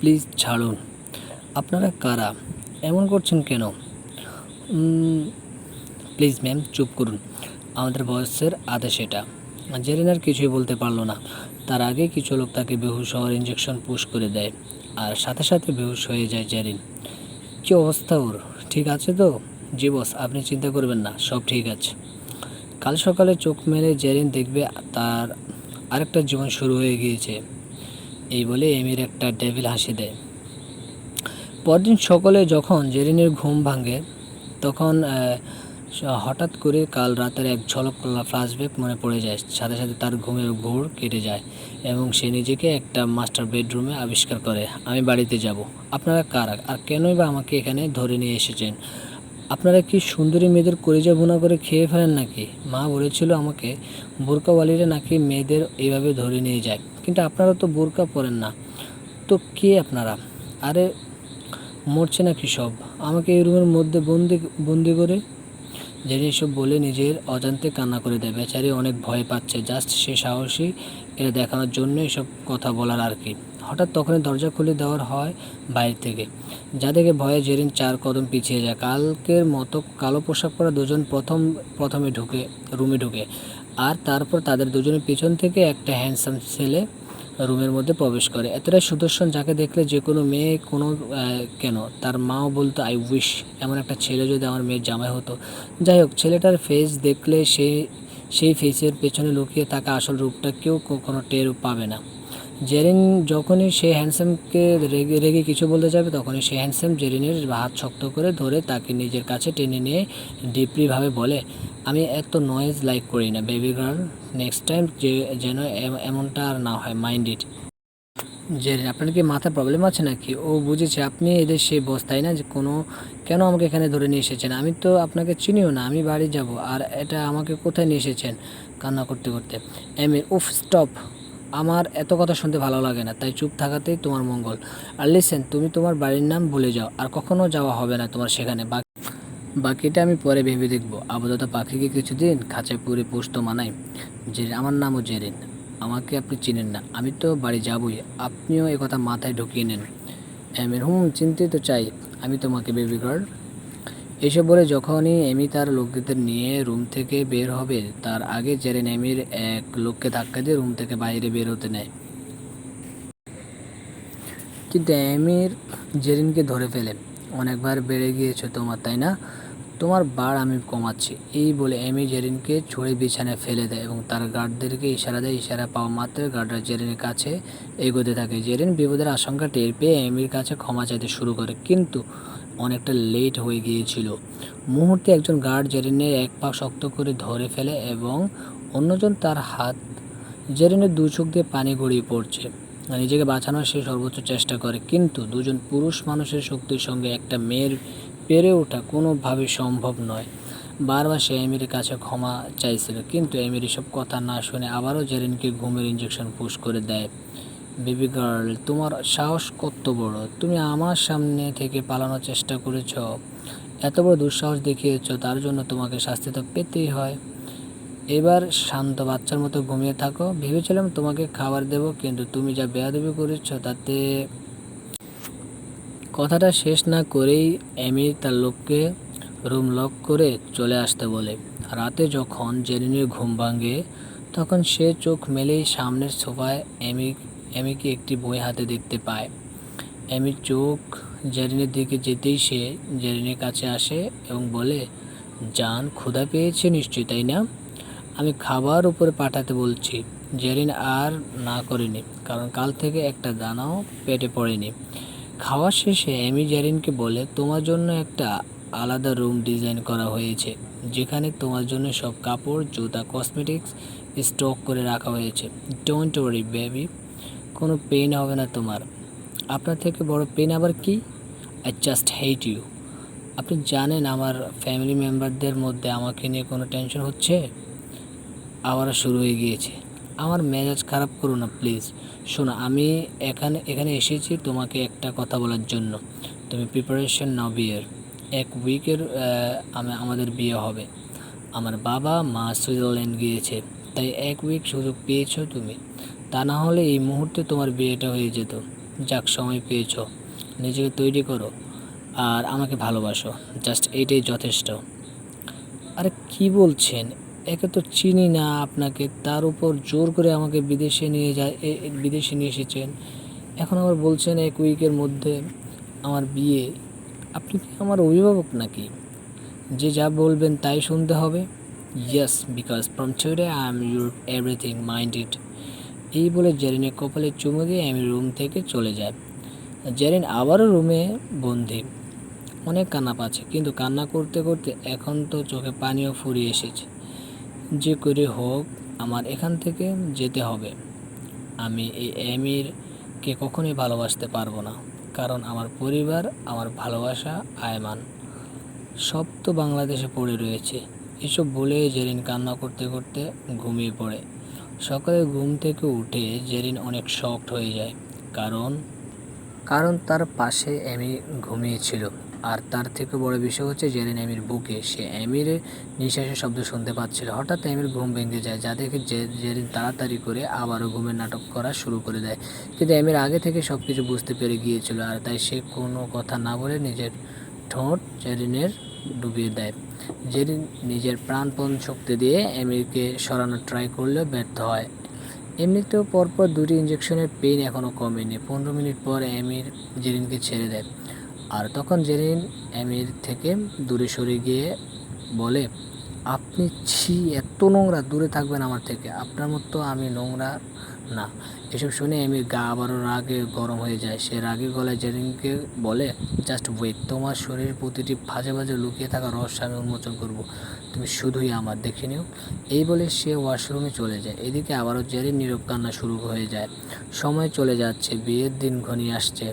Please ছাড়ুন। আপনারা কারা? এমন করছেন কেন? প্লিজ ম্যাম চুপ করুন, আমাদের বসের আদেশ এটা। জেরিন আর কিছুই বলতে পারল না। তার আগে কিছু লোক তাকে বেহুশ হওয়ার ইঞ্জেকশন পুশ করে দেয়, আর সাথে সাথে বেহুশ হয়ে যায় জেরিন। কী অবস্থা ওর? ঠিক আছে তো? জি বস, আপনি চিন্তা করবেন না, সব ঠিক আছে। কাল সকালে চোখ মেলে জেরিন দেখবে তার আরেকটা জীবন শুরু হয়ে গিয়েছে। এই বলে এমির একটা ডেভিল হাসি দেয়। পরদিন সকালে যখন জেরিনের ঘুম ভাঙে, তখন হঠাৎ করে কাল রাতের এক ঝলক ফ্ল্যাশব্যাক মনে পড়ে যায়। সাথে সাথে তার ঘুমের ঘোর কেটে যায় এবং সে নিজেকে একটা মাস্টার বেডরুমে আবিষ্কার করে। আমি বাড়িতে যাব। আপনারা কারা আর কেনই বা আমাকে এখানে ধরে নিয়ে এসেছেন? আপনারা কি সুন্দরী মেয়েদের কলিজা ভুনা করে খেয়ে ফেলেন নাকি? মা বলেছিল আমাকে বোরকাওয়ালিরা নাকি মেয়েদের এইভাবে ধরে নিয়ে যায়, কিন্তু আপনারা তো বোরকা পরেন না। তো কে আপনারা? আরে মরছে নাকি সব? আমাকে এই রুমের মধ্যে বন্দি করে। জেরি এসব বলে নিজের অজান্তে কান্না করে দেয়। বেচারি অনেক ভয় পাচ্ছে, জাস্ট সে সাহসী এটা দেখানোর জন্য এসব কথা বলার আর কি। হঠাৎ তখনই দরজা খুলে দেওয়ার হয় বাইরে থেকে, যা দেখে ভয়ে জেরিন 4 কদম পিছিয়ে যায়। কালকের মতো কালো পোশাক পরা দুজন প্রথমে রুমে ঢুকে, আর তারপর তাদের দুজনের পিছন থেকে একটা হ্যান্ডসাম ছেলে রুমের মধ্যে প্রবেশ করে। এতটাই সুদর্শন যাকে দেখলে যে কোনো মেয়ে কেন তার মাও বলতো আই উইশ এমন একটা ছেলে যদি আমার মেয়ের জামাই হতো। যাই হোক, ছেলেটার ফেস দেখলে সেই ফেসের পেছনে লুকিয়ে থাকা আসল রূপটা কেউ কখনো টের পাবে না। জেরিন যখনই সে হ্যান্ডসামকে রেগে রেগে কিছু বলতে যাবে, তখনই সে হ্যান্ডসাম জেরিনের হাত শক্ত করে ধরে তাকে নিজের কাছে টেনে নিয়ে ডিপলিভাবে বলে, আমি এত নয়েজ লাইক করি না বেবি গার্ল, নেক্সট টাইম যেন এমনটা আর না হয়, মাইন্ড ইট। জেরিন, আপনার কি মাথার প্রবলেম আছে নাকি? ও বুঝেছে আপনি এদের সেই বস, তাই না? যে কেন আমাকে এখানে ধরে নিয়ে এসেছেন? আমি তো আপনাকে চিনিও না। আমি বাড়ি যাব, আর এটা আমাকে কোথায় নিয়ে এসেছেন? কান্না করতে করতে এমির, উফ স্টপ। আমার এত কথা শুনতে ভালো লাগে না, তাই চুপ থাকাতেই তোমার মঙ্গল। আর লিসেন, তুমি তোমার বাড়ির নাম ভুলে যাও, আর কখনো যাওয়া হবে না তোমার সেখানে। বাকিটা আমি পরে ভেবে দেখব। আপাতত পাখিকে কিছুদিন খাঁচায় পুরে পোষত মানাই। জেরিন, আমার নামও জেরিন। আমাকে আপনি চিনেন না, আমি তো বাড়ি যাবই। আপনিও কথা মাথায় ঢুকিয়ে নেন। এমির, চিনতে তো চাই আমি তোমাকে বেবি গার্ল। এইসব বলে যখনই এমি তার লোকদের নিয়ে রুম থেকে বের হবে, তার আগে জেরিন এমির এক লোককে ধাক্কা দিয়ে রুম থেকে বাইরে বের হতে নেয়। কিন্তু এমির জেরিনকে ধরে ফেলে। অনেকবার বেড়ে গিয়েছে তোমার, তাই না? তোমার বার আমি কমাচ্ছি। এই বলে এমি জেরিনকে ছুঁড়ে বিছানায় ফেলে দেয় এবং তার গার্ডদেরকে ইশারা দেয়। ইশারা পাওয়া মাত্র গার্ডরা জেরিনের কাছে এগোতে থাকে। জেরিন বিপদের আশঙ্কা টের পেয়ে এমির কাছে ক্ষমা চাইতে শুরু করে, কিন্তু অনেকটা লেট হয়ে গিয়েছিল। মুহূর্তে একজন গার্ড জেরিনের এক পা শক্ত করে ধরে ফেলে এবং অন্যজন তার হাত। জেরিনের দু চোখ দিয়ে পানি গড়িয়ে পড়ছে। নিজেকে বাঁচানোর সে সর্বোচ্চ চেষ্টা করে, কিন্তু দুজন পুরুষ মানুষের শক্তির সঙ্গে একটা মেয়ের পেরে ওঠা কোনোভাবেই সম্ভব নয়। বারবার সে এমির কাছে ক্ষমা চাইছিল, কিন্তু এমির এসব কথা না শুনে আবারও জেরিনকে ঘুমের ইঞ্জেকশন পুশ করে দেয়। বেবি গার্ল, তোমার সাহস কত বড়? তুমি আমার সামনে থেকে পালানোর চেষ্টা করেছ, এত বড় দুঃসাহস দেখিয়েছ, তার জন্য তোমাকে শাস্তি তো পেতেই হয়। এবার শান্ত বাচ্চার মতো ঘুমিয়ে থাকো। ভেবেছিলাম তোমাকে খাবার দেব, কিন্তু তুমি যা বেয়াদবি করেছ তাতে। কথাটা শেষ না করেই এমি তার লোককে রুম লক করে চলে আসতে বলে। রাতে যখন জেরিনের ঘুম ভাঙে, তখন সে চোখ মেলেই সামনের সোফায় এমিকে একটি বই হাতে দেখতে পায়। এমির চোখ জেরিনের দিকে যেতেই সে জেরিনের কাছে আসে এবং বলে, জান, ক্ষুধা পেয়েছে নিশ্চয়ই, তাই না? আমি খাবার উপরে পাঠাতে বলছি। জেরিন আর না করেনি, কারণ কাল থেকে একটা দানাও পেটে পড়েনি। খাওয়া শেষে এমি জেরিনকে বলে, তোমার জন্য একটা আলাদা রুম ডিজাইন করা হয়েছে, যেখানে তোমার জন্য সব কাপড়, জুতা, কসমেটিক্স স্টক করে রাখা হয়েছে। ডোন্ট ওয়ারি বেবি, কোনো পেইন হবে না তোমার। আপনার থেকে বড় পেইন আবার কি? I just hate you. আপনি জানেন আমার ফ্যামিলি মেম্বারদের মধ্যে আমাকে নিয়ে কোনো টেনশন হচ্ছে? আবারও শুরু হয়ে গিয়েছে। আমার মেজাজ খারাপ করো না প্লিজ। শোনো, আমি এখানে এসেছি তোমাকে একটা কথা বলার জন্য। তুমি প্রিপারেশন নাও বিয়ের। 1 উইকের আমাদের বিয়ে হবে। আমার বাবা মা সুইজারল্যান্ড গিয়েছে, তাই 1 উইক সুযোগ পেয়েছো তুমি। তা না হলে এই মুহূর্তে তোমার বিয়েটা হয়ে যেত। যাক, সময় পেয়েছো, নিজেকে তৈরি করো আর আমাকে ভালোবাসো, জাস্ট এইটাই যথেষ্ট। আরে কি বলছেন? একে তো চিনি না আপনাকে, তার উপর জোর করে আমাকে বিদেশে নিয়ে বিদেশে নিয়ে এসেছেন, এখন আবার বলছেন 1 উইকের মধ্যে আমার বিয়ে। আপনি কি আমার অভিভাবক নাকি যে যা বলবেন তাই শুনতে হবে? Yes, because from today I am your everything, mind it. এই বলে জেরিনের কপালে চুমু দিয়ে আমি রুম থেকে চলে যাই। জেরিন আবারও রুমে বন্দি, অনেক কান্না পাচ্ছে, কিন্তু কান্না করতে করতে এখন তো চোখে পানিও ফুরিয়ে এসেছে। যে করে হোক আমার এখান থেকে যেতে হবে। আমি এই এমিরকে কখনোই ভালোবাসতে পারবো না, কারণ আমার পরিবার, আমার ভালোবাসা, আয়মান সব তো বাংলাদেশে পড়ে রয়েছে। এসব বলে জেরিন কান্না করতে করতে ঘুমিয়ে পড়ে। সকালে ঘুম থেকে উঠে জেরিন অনেক শকড হয়ে যায়, কারণ কারণ তার পাশে এমি ঘুমিয়েছিল। আর তার থেকে বড় বিষয় হচ্ছে জেরিন এমির বুকে, সে এমিরের নিঃশ্বাসের শব্দ শুনতে পাচ্ছিল। হঠাৎ এমির ঘুম ভেঙে যায়, যা দেখে জেরিন তাড়াতাড়ি করে আবারও ঘুমের নাটক করা শুরু করে দেয়। কিন্তু এমির আগে থেকে সব কিছু বুঝতে পেরে গিয়েছিল, আর তাই সে কোনো কথা না বলে নিজের ঠোঁট জেরিনের ডুবিয়ে দেয়। জেরিন নিজের প্রাণপণ শক্তি দিয়ে এমিরকে সরানোর ট্রাই করলেও ব্যর্থ হয়। এমনিতেও পরপর 2টি ইঞ্জেকশনের পেইন এখনও কমেনি। 15 মিনিট পর এমির জেরিনকে ছেড়ে দেয়, আর তখন জেরিন এমির থেকে দূরে সরে গিয়ে বলে, আপনি ছি, এত নোংরা, দূরে থাকবেন আমার থেকে, আপনার মতো আমি নোংরা না। এসব শুনে এমির গা আবারও রাগে গরম হয়ে যায়। সে রাগী গলায় জেরিনকে বলে, জাস্ট ওয়েট, তোমার শরীরের প্রতিটি ভাজে ভাজে লুকিয়ে থাকা রহস্য আমি উন্মোচন করব, তুমি শুধুই আমার দেখে নিও। এই বলে সে ওয়াশরুমে চলে যায়। এদিকে আবারও জেরিন নীরব কান্না শুরু হয়ে যায়। সময় চলে যাচ্ছে, বিয়ের দিন ঘনিয়ে আসছে,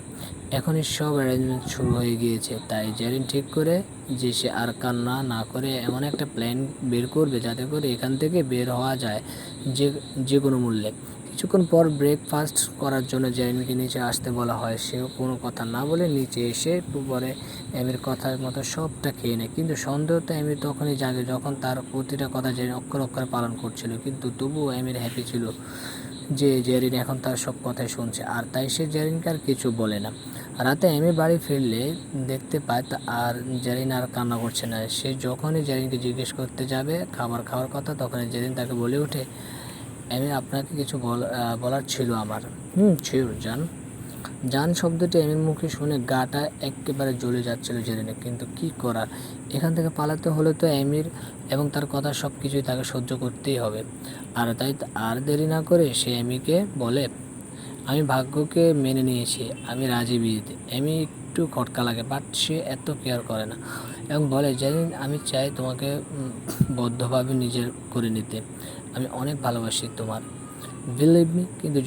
এখনই সব অ্যারেঞ্জমেন্ট শুরু হয়ে গিয়েছে। তাই জেরিন ঠিক করে যে সে আর কান্না না করে এমন একটা প্ল্যান বের করবে যাতে করে এখান থেকে বের হওয়া যায় যে কোনো মূল্যে। কিছুক্ষণ পর ব্রেকফাস্ট করার জন্য জেরিনকে নিচে আসতে বলা হয়। সেও কোনো কথা না বলে নিচে এসে একটু পরে এমির কথার মতো সবটা খেয়ে নেয়। কিন্তু সন্দেহ তো এমির তখনই জাগে যখন তার প্রতিটা কথা জেরিন অক্ষর অক্ষরে পালন করছিল, কিন্তু তবুও এমির হ্যাপি ছিল যে জেরিন এখন তার সব কথাই শুনছে, আর তাই সে জেরিনকে আর কিছু বলে না। রাতে এমি বাড়ি ফিরলে দেখতে পায় আর জেরিন আর কান্না করছে না। সে যখনই জেরিনকে জিজ্ঞেস করতে যাবে খাবার খাওয়ার কথা, তখনই জেরিন তাকে বলে ওঠে, এমি, আপনাকে কিছু বলার ছিল আমার। শিওর জান। জান শব্দটি এমির মুখে শুনে গাটা একেবারে জ্বলে যাচ্ছিল জেরিনের, কিন্তু কি করার, এখান থেকে পালাতে হলে তো এমির এবং তার কথা সব কিছুই তাকে সহ্য করতেই হবে। আর তাই আর দেরি না করে সে এমিকে বলে, আমি ভাগ্যকে মেনে নিয়েছি, আমি রাজি বিয়েতে। এমি একটু খটকা লাগে, বাট সে এত কেয়ার করে না এবং বলে, জেরিন, আমি চাই তোমাকে বদ্ধভাবে নিজের করে নিতে, আমি অনেক ভালোবাসি তোমার, বিলিভ মি। কিন্তু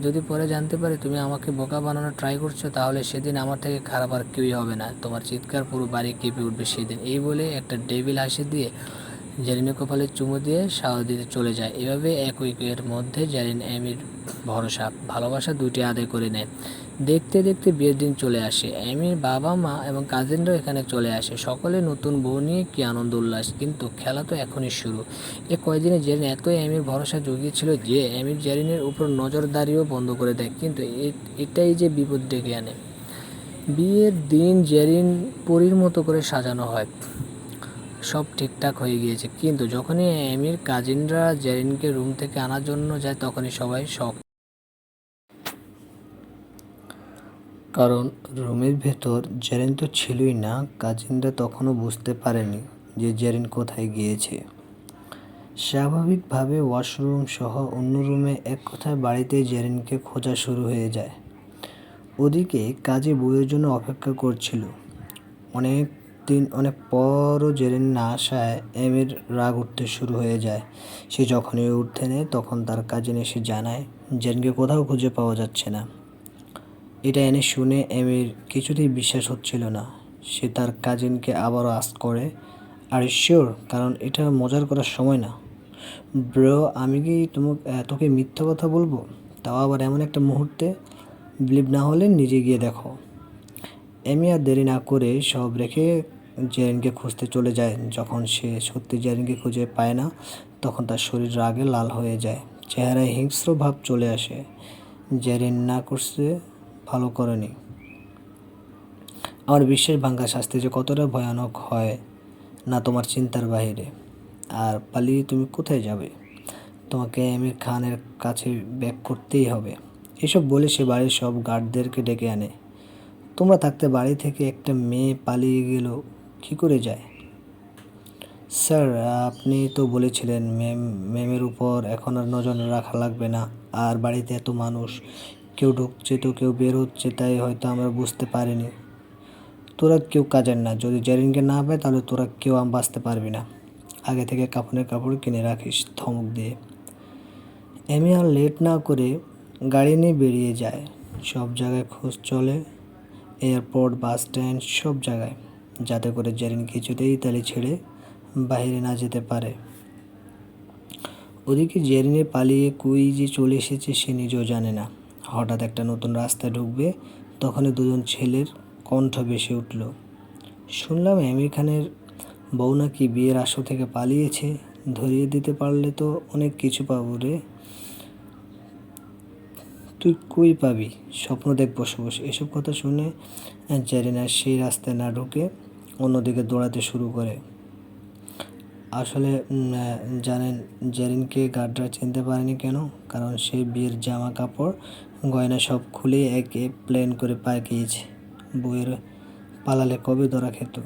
যদি পরে জানতে পারি তুমি আমাকে বোকা বানানোর ট্রাই করছো, তাহলে সেদিন আমার থেকে খারাপ আর কেউই হবে না, তোমার চিৎকার পুরো বাড়ি কেঁপে উঠবে সেদিন। এই বলে একটা ডেভিল হাসি দিয়ে জেরিনের কপালে চুমু দিয়ে সাহস দিতে চলে যায়। এভাবে 1 উইকের মধ্যে জেরিন এমির ভরসা, ভালোবাসা দুটি আদায় করে নেয়। দেখতে দেখতে বিয়ের দিন চলে আসে। এমির বাবা মা এবং কাজিনরাও এখানে চলে আসে। সকলে নতুন বউ নিয়ে কি আনন্দ উল্লাস, কিন্তু খেলা তো এখনই শুরু। কয়েকদিনে জেরিন এতই এমির ভরসা জুগিয়েছিল যে এমির জেরিনের উপর নজরদারিও বন্ধ করে দেয়, কিন্তু এটাই যে বিপদ ডেকে আনে। বিয়ের দিন জেরিন পরীর মতো করে সাজানো হয়, সব ঠিকঠাক হয়ে গিয়েছে, কিন্তু যখনই এমির কাজিনরা জেরিনকে রুম থেকে আনার জন্য যায় তখনই সবাই শক, কারণ রুমের ভেতর জেরিন তো ছিলই না। কাজিনরা তখনও বুঝতে পারেনি যে জেরিন কোথায় গিয়েছে। স্বাভাবিকভাবে ওয়াশরুম সহ অন্য রুমে, এক কথায় বাড়িতে জেরিনকে খোঁজা শুরু হয়ে যায়। ওদিকে কাজী বউয়ের জন্য অপেক্ষা করছিল। অনেক পরও জেরিন না আসায় এমির রাগ উঠতে শুরু হয়ে যায়। সে যখনই উঠতে নেয় তখন তার কাজিন এসে জানায় জেরিনকে কোথাও খুঁজে পাওয়া যাচ্ছে না। এটা এনে শুনে এমির কিছুতেই বিশ্বাস হচ্ছিল না। সে তার কাজিনকে আবারও আস্ক করে, আর শিওর, কারণ এটা মজার করার সময় না। ব্রো, আমি কি তোকে মিথ্যা কথা বলবো, তাও আবার এমন একটা মুহূর্তে? বিলিভ না হলে নিজে গিয়ে দেখো। এমি আর দেরি না করে সব রেখে জেরিনকে খুঁজতে চলে যায়। যখন সে সত্যি জেরিনকে খুঁজে পায় না, তখন তার শরীর রাগে লাল হয়ে যায়, চেহারায় হিংস্র ভাব চলে আসে। জেরিন না করছে ভালো করেনি। আমার বিশ্বাস ভাঙা শাস্তি যে কতটা ভয়ানক হয় না তোমার চিন্তার বাইরে। আর পালিয়ে তুমি কোথায় যাবে? তোমাকে আমির খানের কাছে ব্যাক করতেই হবে। এসব বলে সে বাড়ির সব গার্ডদেরকে ডেকে আনে। তোমরা থাকতে বাড়ি থেকে একটা মেয়ে পালিয়ে গেল কী করে যায়? স্যার, আপনি তো বলেছিলেন ম্যামের উপর এখন আর নজর রাখা লাগবে না। আর বাড়িতে এত মানুষ, কেউ ঢুকছে তো কেউ বের হচ্ছে, তাই হয়তো আমরা বুঝতে পারিনি। তোরা কেউ কাজের না, যদি জেরিনকে না পায় তাহলে তোরা কেউ বাঁচতে পারবি না। আগে থেকে কাফনের কাপড় কিনে রাখিস, ধমক দিয়ে। এমি আর লেট না করে গাড়ি নিয়ে বেরিয়ে যায়। সব জায়গায় খোঁজ চলে, এয়ারপোর্ট, বাস স্ট্যান্ড, সব জায়গায়, যাতে করে জেরিন কিছুতেই ইতালি ছেড়ে বাইরে না যেতে পারে। ওদিকে জেরিনে পালিয়ে কুই যে চলে এসেছে সে নিজেও জানে না। হঠাৎ একটা নতুন রাস্তায় ঢুকবে, তখনই দুজন ছেলের কণ্ঠ ভেসে উঠল। শুনলাম আমির খানের বউ নাকি বিয়ের আসর থেকে পালিয়েছে। ধরিয়ে দিতে পারলে তো অনেক কিছু পাবো রে। তুই কই পাবি? স্বপ্ন দেখ বসে বসে। এসব কথা শুনে জেরিনা সেই রাস্তায় না ঢুকে অন্যদিকে দৌড়াতে শুরু করে। আসলে জানেন জেরিনকে গার্ডরা চিনতে পারেনি কেন? কারণ সে বিয়ের জামা কাপড় গয়না সব খুলে একে প্লেন করে পাঠিয়েছে। বউয়ের পালালে কবে ধরা খেত।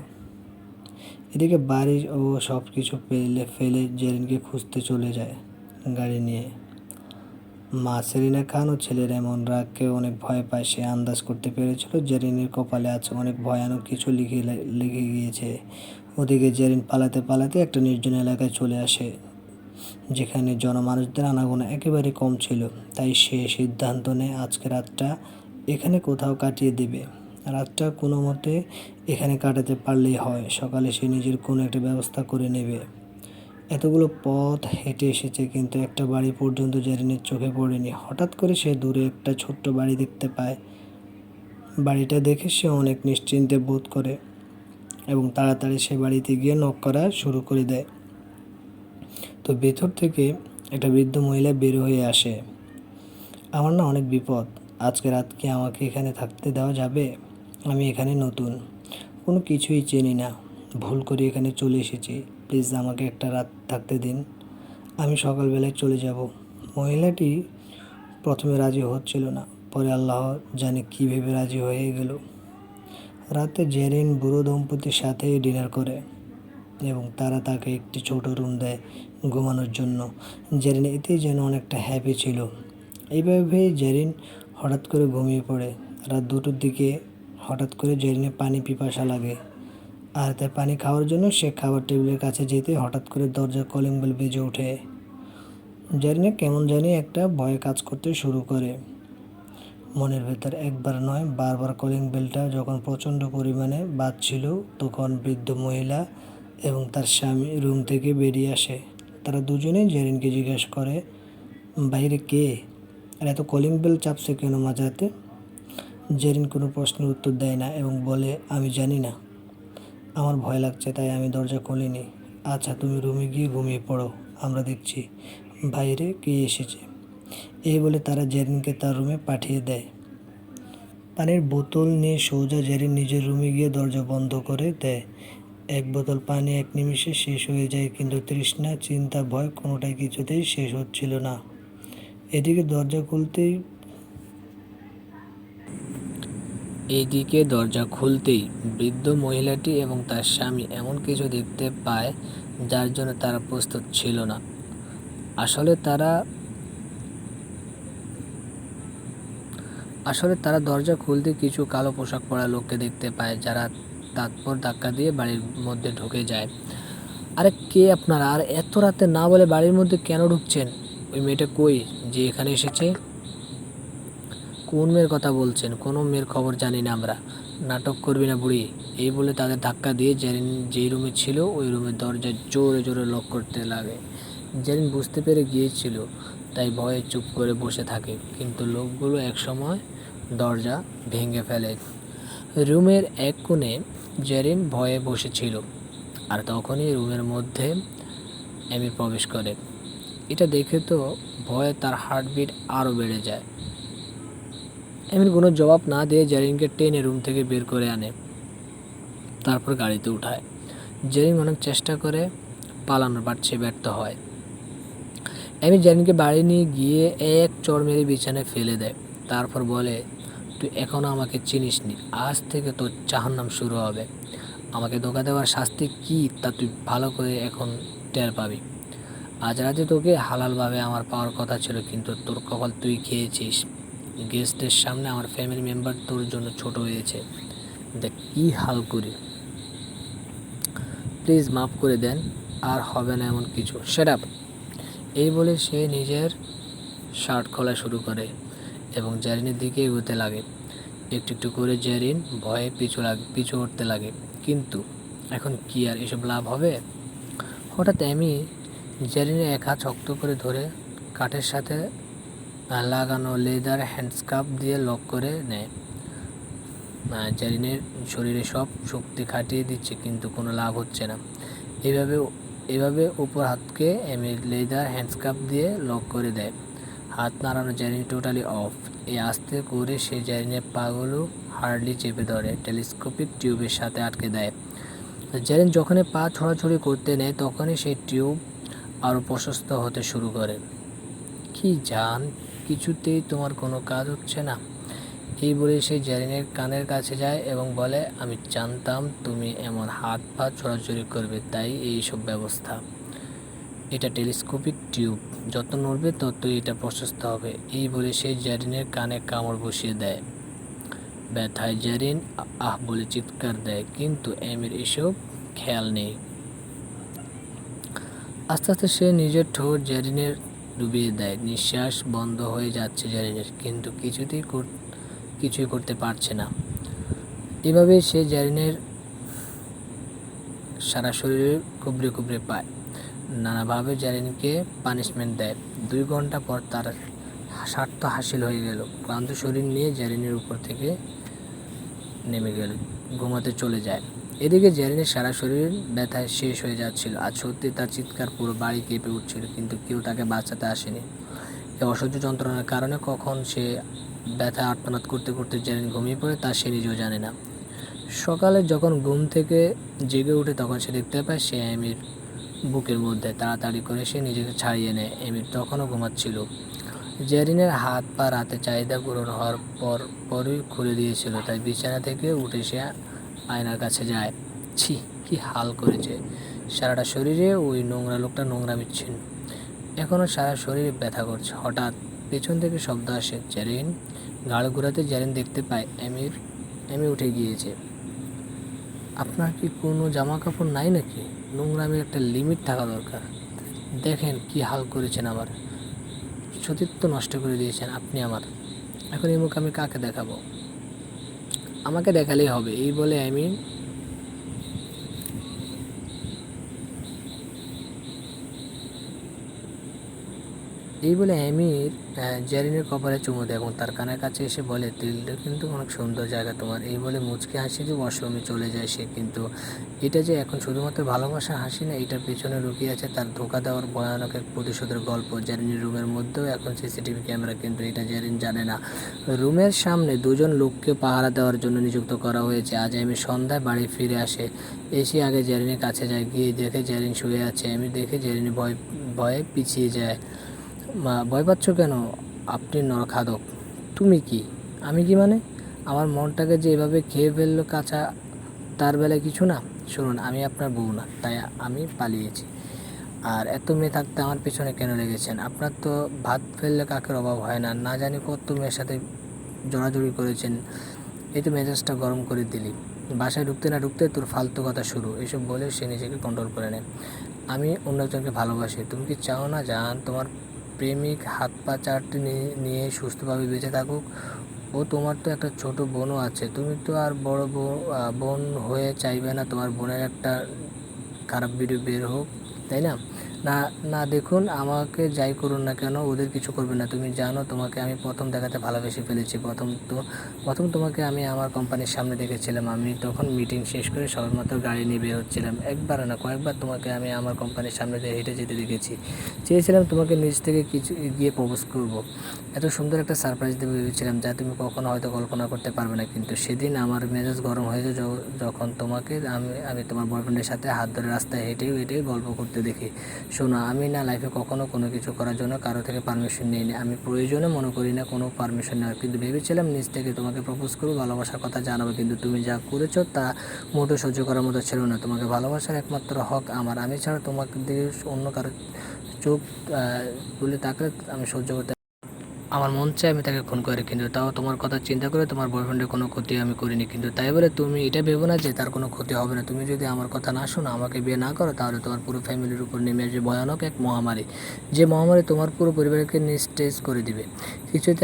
এদিকে বাড়ি ও সব কিছু ফেলে জেরিনকে খুঁজতে চলে যায় গাড়ি নিয়ে। মা সেলিনা খান ও ছেলের এমন রাগকে অনেক ভয় পায়। সে আন্দাজ করতে পেরেছিল জেরিনের কপালে আছে অনেক ভয়ানক কিছু লিখে গিয়েছে। ওদিকে জেরিন পালাতে পালাতে একটা নির্জন এলাকায় চলে আসে, যেখানে জনমানুষদের আনাগোনা একেবারে কম ছিল। তাই সে সিদ্ধান্ত নেয় আজকে রাতটা এখানে কোথাও কাটিয়ে দেবে। রাতটা কোনো মতে এখানে কাটাতে পারলেই হয়, সকালে সে নিজের কোনো একটা ব্যবস্থা করে নেবে। এতগুলো পথ হেঁটে এসেছে, কিন্তু একটা বাড়ি পর্যন্ত জেরিনের চোখে পড়েনি। হঠাৎ করে সে দূরে একটা ছোট্ট বাড়ি দেখতে পায়। বাড়িটা দেখে সে অনেক নিশ্চিন্তে বোধ করে এবং তাড়াতাড়ি সে বাড়িতে গিয়ে নক করা শুরু করে দেয়। তো ভেতর থেকে একটা বৃদ্ধ মহিলা বের হয়ে আসে। আমার না অনেক বিপদ, আজকে রাত কি আমাকে এখানে থাকতে দেওয়া যাবে? আমি এখানে নতুন, কোনো কিছুই চিনি না, ভুল করে এখানে চলে এসেছি। প্লিজ আমাকে একটা রাত থাকতে দিন, আমি সকালবেলায় চলে যাব। মহিলাটি প্রথমে রাজি হচ্ছিল না, পরে আল্লাহ জানে কী ভেবে রাজি হয়ে গেল। রাতে জেরিন বুড়ো দম্পতির সাথে ডিনার করে এবং তারা তাকে একটি ছোট রুম দেয় ঘুমানোর জন্য। জেরিন এতেই যেন অনেকটা হ্যাপি ছিল। এইভাবেই জেরিন হঠাৎ করে ঘুমিয়ে পড়ে। রাত 2টোর দিকে হঠাৎ করে জেরিনের পানি পিপাসা লাগে, আর তাই পানি খাওয়ার জন্য সে খাবার টেবিলের কাছে যেতে হঠাৎ করে দরজার কলিং বেল বেজে ওঠে। জেরিনে কেমন জানি একটা ভয় কাজ করতে শুরু করে মনের ভেতর। একবার নয়, বারবার কলিং বেলটা যখন প্রচণ্ড পরিমাণে বাজছিল, তখন বৃদ্ধ মহিলা এবং তার স্বামী রুম থেকে বেরিয়ে আসে। তারা দুজনেই জেরিনকে জিজ্ঞেস করে, বাইরে কে? আর এত কলিং বেল চাপছে কেন মাঝরাতে? জেরিন কোনো প্রশ্নের উত্তর দেয় না এবং বলে, আমি জানি না, আমার ভয় লাগছে তাই আমি দরজা খুলিনি। আচ্ছা, তুমি রুমে গিয়ে ঘুমিয়ে পড়ো, আমরা দেখছি বাইরে কে এসেছে। এই বলে তারা জেরিনকে তার রুমে পাঠিয়ে দেয়। পানির বোতল নিয়ে সোজা জেরিন নিজের রুমে গিয়ে দরজা বন্ধ করে দেয়। এক বোতল পানি এক নিমিষে শেষ হয়ে যায়, কিন্তু তৃষ্ণা, চিন্তা, ভয় কোনোটাই কিছুতেই শেষ হচ্ছিল না। এদিকে দরজা খুলতেই বৃদ্ধ মহিলাটি এবং তার স্বামী এমন কিছু দেখতে পায় যার জন্য তারা প্রস্তুত ছিল না। আসলে তারা দরজা খুলতে কিছু কালো পোশাক পরা লোককে দেখতে পায়, যারা তারপর ধাক্কা দিয়ে বাড়ির মধ্যে ঢুকে যায়। আরে কে আপনারা? আর এত রাতে না বলে বাড়ির মধ্যে কেন ঢুকছেন? ওই মেয়েটা কই যে এখানে এসেছে? কোন মেয়ের কথা বলছেন? কোনো মেয়ের খবর জানি না আমরা। নাটক করবি না বুড়ি। এই বলে তাদের ধাক্কা দিয়ে জেরিন যেই রুমে ছিল ওই রুমের দরজা জোরে জোরে লক করতে লাগে। জেরিন বুঝতে পেরে গিয়েছিল, তাই ভয়ে চুপ করে বসে থাকে, কিন্তু লোকগুলো একসময় দরজা ভেঙে ফেলে। রুমের এক কোণে জেরিন ভয়ে বসেছিল, আর তখনই রুমের মধ্যে এমি প্রবেশ করে। এটা দেখে তো ভয়ে তার হার্টবিট আরও বেড়ে যায়। এমির কোনো জবাব না দিয়ে জেরিনকে টেনে রুম থেকে বের করে আনে, তারপর গাড়িতে উঠায়। জেরিন অনেক চেষ্টা করে পালানোর, বাট সে ব্যর্থ হয়। এমি জেরিনকে বাড়ি নিয়ে গিয়ে এক চড় মেরে বিছানায় ফেলে দেয়, তারপর বলে, তুই এখনও আমাকে চিনিসনি, আজ থেকে তোর জাহান্নাম শুরু হবে। আমাকে ধোঁকা দেওয়ার শাস্তি কী তা তুই ভালো করে এখন টের পাবি। আজ রাতে তোকে হালালভাবে আমার পাওয়ার কথা ছিল, কিন্তু তোর কপাল তুই খেয়েছিস। গেস্টের সামনে আমার ফ্যামিলি মেম্বার তোর জন্য ছোট হয়েছে, দেখ কী হাল করি। প্লিজ মাফ করে দেন, আর হবে না এমন কিছু, সেট আপ। এই বলে সে নিজের শার্ট খোলা শুরু করে এবং জেরিনের দিকে এগোতে লাগে। একটু একটু করে জেরিন ভয়ে পিছু হটতে লাগে। কিন্তু এখন কি আর এসব লাভ হবে? হঠাৎ এমি জেরিনের এক হাত শক্ত করে ধরে কাঠের সাথে লাগানো লেদার হ্যান্ডস্কাফ দিয়ে লক করে নেয়। জেরিনের শরীরে সব শক্তি খাটিয়ে দিচ্ছে, কিন্তু কোনো লাভ হচ্ছে না। এভাবে উপর হাতকে এমি লেদার হ্যান্ডস্কাফ দিয়ে লক করে দেয়। হাত নাড়ানো জেরিন টোটালি অফ। এই আস্তে করে সে জেরিনের পাগুলো হার্ডলি চেপে ধরে টেলিস্কোপিক টিউবের সাথে আটকে দেয়। জেরিন যখনই পা ছড়াছড়ি করতে নেয়, তখনই সেই টিউব আরও প্রশস্ত হতে শুরু করে। কি জান, কিছুতেই তোমার কোনো কাজ হচ্ছে না। এই বলে সে জেরিনের কানের কাছে যায় এবং বলে, আমি জানতাম তুমি এমন হাত পা ছড়াছড়ি করবে, তাই এই সব ব্যবস্থা। এটা টেলিস্কোপিক টিউব, যত নড়বে ততই এটা প্রশস্ত হবে। এই বলে সে জেরিনের কানে কামড় বসিয়ে দেয়। ব্যথায় জেরিন আহ বলে চিৎকার দেয়, কিন্তু এমির এসব খেয়াল নেই। আস্তে আস্তে সে নিজের ঠোঁট জেরিনের ডুবিয়ে দেয়। নিঃশ্বাস বন্ধ হয়ে যাচ্ছে জেরিনের, কিন্তু কিছুই করতে পারছে না। এভাবেই সে জেরিনের সারা শরীরে কুবড়ে কুবড়ে পায়, নানাভাবে জেরিনকে পানিশমেন্ট দেয়। 2 ঘন্টা পর তার স্বার্থ হাসিল হয়ে গেল। ক্লান্ত শরীর নিয়ে জেরিনের উপর থেকে নেমে গেল, ঘুমাতে চলে যায়। এদিকে জেরিনের সারা শরীর ব্যথায় শেষ হয়ে যাচ্ছিল। আজ সত্যি তার চিৎকার পুরো বাড়ি কেঁপে উঠছিল, কিন্তু কেউ তাকে বাঁচাতে আসেনি। এই অসহ্য যন্ত্রণার কারণে কখন সে ব্যথা আর্তনাদ করতে করতে জেরিন ঘুমিয়ে পড়ে তা সে নিজেও জানে না। সকালে যখন ঘুম থেকে জেগে ওঠে, তখন সে দেখতে পায় সে এমির বুকের মধ্যে। তাড়াতাড়ি করে সে নিজেকে ছাড়িয়ে নেয়, এমির তখনও ঘুমাচ্ছিল। জেরিনের হাত পা রাতে চাহিদা পূরণ হওয়ার পরই খুলে দিয়েছিল, তাই বিছানা থেকে উঠে সে আয়নার কাছে যায়। ছি, কি হাল করেছে! সারাটা শরীরে ওই নোংরা লোকটা নোংরা বিচ্ছিন্ন, এখনও সারা শরীরে ব্যথা করছে। হঠাৎ পেছন থেকে শব্দ আসে। জেরিন ঘাড় ঘুরাতে জেরিন দেখতে পায় এমি উঠে গিয়েছে। আপনার কি কোনো জামা কাপড় নাই নাকি? নোংরামের একটা লিমিট থাকা দরকার। দেখেন কি হাল করেছেন, আমার সতীত্ব নষ্ট করে দিয়েছেন আপনি আমার। এখন এই মুখ আমি কাকে দেখাবো? আমাকে দেখালেই হবে। এই বলে এমির জেরিনের কপালে চুমু দেয় এবং তার কানের কাছে এসে বলে, দিলটা কিন্তু অনেক সুন্দর জায়গা তোমার। এই বলে মুচকি হাসি দিয়ে ওয়াশরুমে চলে যায় সে। কিন্তু এটা যে এখন শুধুমাত্র ভালোবাসার হাসি না, এটার পেছনে লুকিয়ে আছে তার ধোঁকা দেওয়ার ভয়ানক এক প্রতিশোধের গল্প। জেরিনের রুমের মধ্যেও এখন সিসিটিভি ক্যামেরা, কিন্তু এটা জেরিন জানে না। রুমের সামনে 2 জন লোককে পাহারা দেওয়ার জন্য নিযুক্ত করা হয়েছে। আজ এমি সন্ধ্যায় বাড়ি ফিরে আসে। এসে আগে জেরিনের কাছে যায়, গিয়ে দেখে জেরিন শুয়ে আছে। এমি দেখে জেরিন ভয়ে পিছিয়ে যায়। ভয় পাচ্ছ কেন? আপনি নরখাদক। তুমি কি? আমি কি মানে? আমার মনটাকে যে এভাবে খেয়ে ফেললো কাঁচা, তার বেলায় কিছু না। শুনুন, আমি আপনার বউ না, তাই আমি পালিয়েছি। আর এত মেয়ে থাকতে আমার পেছনে কেন লেগেছেন? আপনার তো ভাত ফেললে কাকের অভাব হয় না। না জানি কত মেয়ের সাথে জড়াজড়ি করেছেন, এই তো মেজাজটা গরম করে দিলি। বাসায় ঢুকতে না ঢুকতে তোর ফালতু কথা শুরু। এসব বলে সে নিজেকে কন্ট্রোল করে নেয়। আমি অন্য একজনকে ভালোবাসি। তুমি কি চাও না জান তোমার প্রেমিক হাত পা চারটি নিয়ে সুস্থভাবে বেঁচে থাকুক? ও তোমার তো একটা ছোট বোনও আছে। তুমি তো আর বড় বোন হয়ে চাইবে না তোমার বোনের একটা খারাপ ভিডিও বের হোক, তাই না? না না দেখুন, আমাকে যাই করুন না কেন ওদের কিছু করবে না। তুমি জানো তোমাকে আমি প্রথম দেখাতে ভালোবেসে ফেলেছি। প্রথম তোমাকে আমি আমার কোম্পানির সামনে দেখেছিলাম। আমি তখন মিটিং শেষ করে সবেমাত্র গাড়ি নিয়ে বের হচ্ছিলাম। একবার না কয়েকবার তোমাকে আমি আমার কোম্পানির সামনে দিয়ে হেঁটে যেতে দেখেছি। চেয়েছিলাম তোমাকে নিজ থেকে কিছু গিয়ে প্রপোজ করব। এত সুন্দর একটা সারপ্রাইজ দেবো ভেবেছিলাম যা তুমি কখনো হয়তো কল্পনা করতে পারবে না। কিন্তু সেদিন আমার মেজাজ গরম হয়েছে যখন তোমাকে আমি তোমার বয়ফ্রেন্ডের সাথে হাত ধরে রাস্তায় হেঁটে হেঁটে গল্প করতে দেখি। শোনো, আমি না লাইফে কখনো কোনো কিছু করার জন্য কারো থেকে পারমিশন নিইনি। আমি প্রয়োজনে মনে করি না কোনো পারমিশন নেওয়ার, কিন্তু ভেবেছিলাম নিজ থেকে তোমাকে প্রপোজ করবো, ভালোবাসার কথা জানাবো। কিন্তু তুমি যা করেছো তা মোটেও সহ্য করার মতো ছিল না। তোমাকে ভালোবাসার একমাত্র হক আমার। আমি ছাড়া তোমাকে দিয়ে অন্য কারো চোখ তুলে তাকলে আমি সহ্য করতে, আমার মন চায় আমি তাকে খুন করি, কিন্তু তাও তোমার কথা চিন্তা করে তোমার বয়ফ্রেন্ডের কোনো ক্ষতি আমি করিনি। কিন্তু তাই বলে তুমি এটা ভেবো না যে তার কোনো ক্ষতি হবে না। তুমি যদি আমার কথা না শোনো, আমাকে বিয়ে না করো, তাহলে তোমার পুরো ফ্যামিলির উপর নেমে আসবে ভয়ানক এক মহামারী। যে মহামারী তোমার পুরো পরিবারকে নিস্তেজ করে দিবে। কিছুতে